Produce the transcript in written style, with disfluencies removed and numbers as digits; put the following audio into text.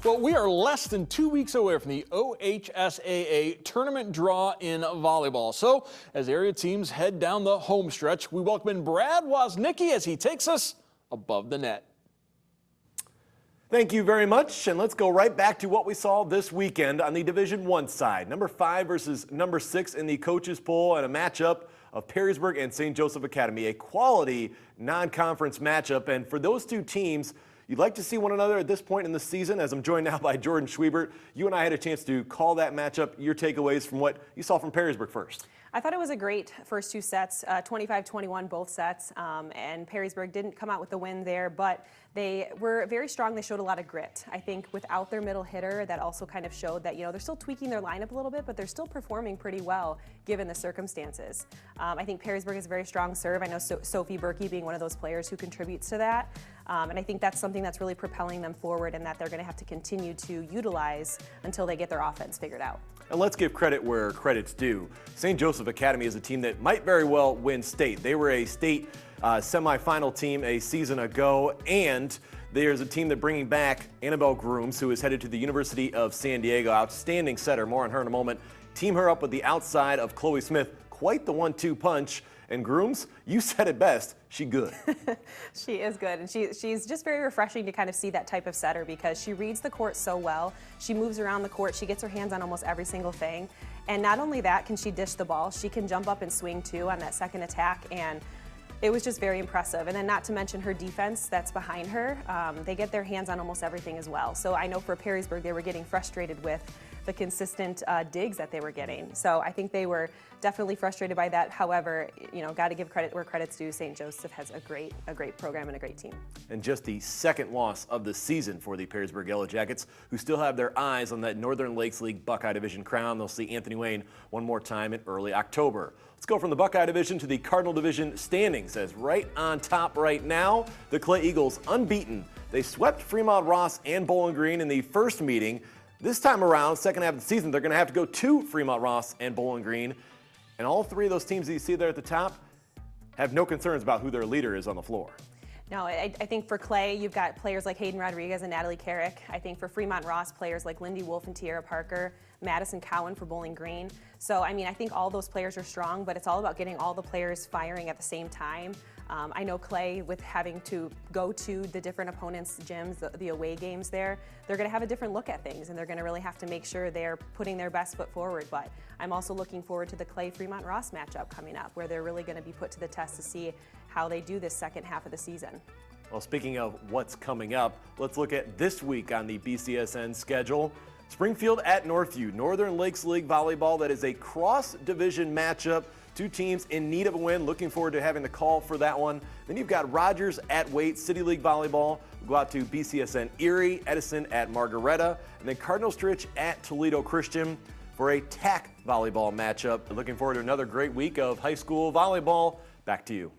Well, we are less than 2 weeks away from the OHSAA tournament draw in volleyball. So as area teams head down the home stretch, we welcome in Brad Woznicki as he takes us above the net. Thank you very much, and let's go right back to what we saw this weekend on the Division I side. Number 5 versus number 6 in the coaches poll, and a matchup of Perrysburg and St. Joseph Academy, a quality non-conference matchup. And for those two teams, you'd like to see one another at this point in the season. As I'm joined now by Jordan Schwiebert, you and I had a chance to call that matchup. Your takeaways from what you saw from Perrysburg first. I thought it was a great first two sets, 25-21 both sets, and Perrysburg didn't come out with the win there, but they were very strong. They showed a lot of grit. I think without their middle hitter, that also kind of showed that, you know, they're still tweaking their lineup a little bit, but they're still performing pretty well given the circumstances. I think Perrysburg is a very strong serve. I know Sophie Berkey being one of those players who contributes to that, and I think that's something that's really propelling them forward and that they're going to have to continue to utilize until they get their offense figured out. And let's give credit where credit's due. St. Joseph Academy is a team that might very well win state. They were a state semifinal team a season ago, and there's a team that bringing back Annabelle Grooms, who is headed to the University of San Diego. Outstanding setter, more on her in a moment. Team her up with the outside of Chloe Smith. Quite the 1-2 punch. And Grooms, you said it best, she good. She is good, and she's just very refreshing to kind of see that type of setter because she reads the court so well. She moves around the court, she gets her hands on almost every single thing. And not only that can she dish the ball, she can jump up and swing too on that second attack, and it was just very impressive. And then not to mention her defense that's behind her. They get their hands on almost everything as well. So I know for Perrysburg, they were getting frustrated with the consistent digs that they were getting. So I think they were definitely frustrated by that. However, you know, got to give credit where credit's due. St. Joseph has a great program and a great team. And just the second loss of the season for the Perrysburg Yellow Jackets, who still have their eyes on that Northern Lakes League Buckeye Division crown. They'll see Anthony Wayne one more time in early October. Let's go from the Buckeye Division to the Cardinal Division standings, as right on top right now, the Clay Eagles unbeaten. They swept Fremont Ross and Bowling Green in the first meeting. This time around, second half of the season, they're going to have to go to Fremont Ross and Bowling Green. And all three of those teams that you see there at the top have no concerns about who their leader is on the floor. No, I think for Clay, you've got players like Hayden Rodriguez and Natalie Carrick. I think for Fremont Ross, players like Lindy Wolf and Tierra Parker, Madison Cowan for Bowling Green. So, I mean, I think all those players are strong, but it's all about getting all the players firing at the same time. I know Clay, with having to go to the different opponents' gyms, the away games there, they're going to have a different look at things, and they're going to really have to make sure they're putting their best foot forward. But I'm also looking forward to the Clay-Fremont Ross matchup coming up, where they're really going to be put to the test to see how they do this second half of the season. Well, speaking of what's coming up, let's look at this week on the BCSN schedule. Springfield at Northview, Northern Lakes League Volleyball. That is a cross-division matchup. Two teams in need of a win. Looking forward to having the call for that one. Then you've got Rogers at Waite, City League Volleyball. We'll go out to BCSN Erie, Edison at Margaretta, and then Cardinal Stritch at Toledo Christian for a TAC volleyball matchup. Looking forward to another great week of high school volleyball. Back to you.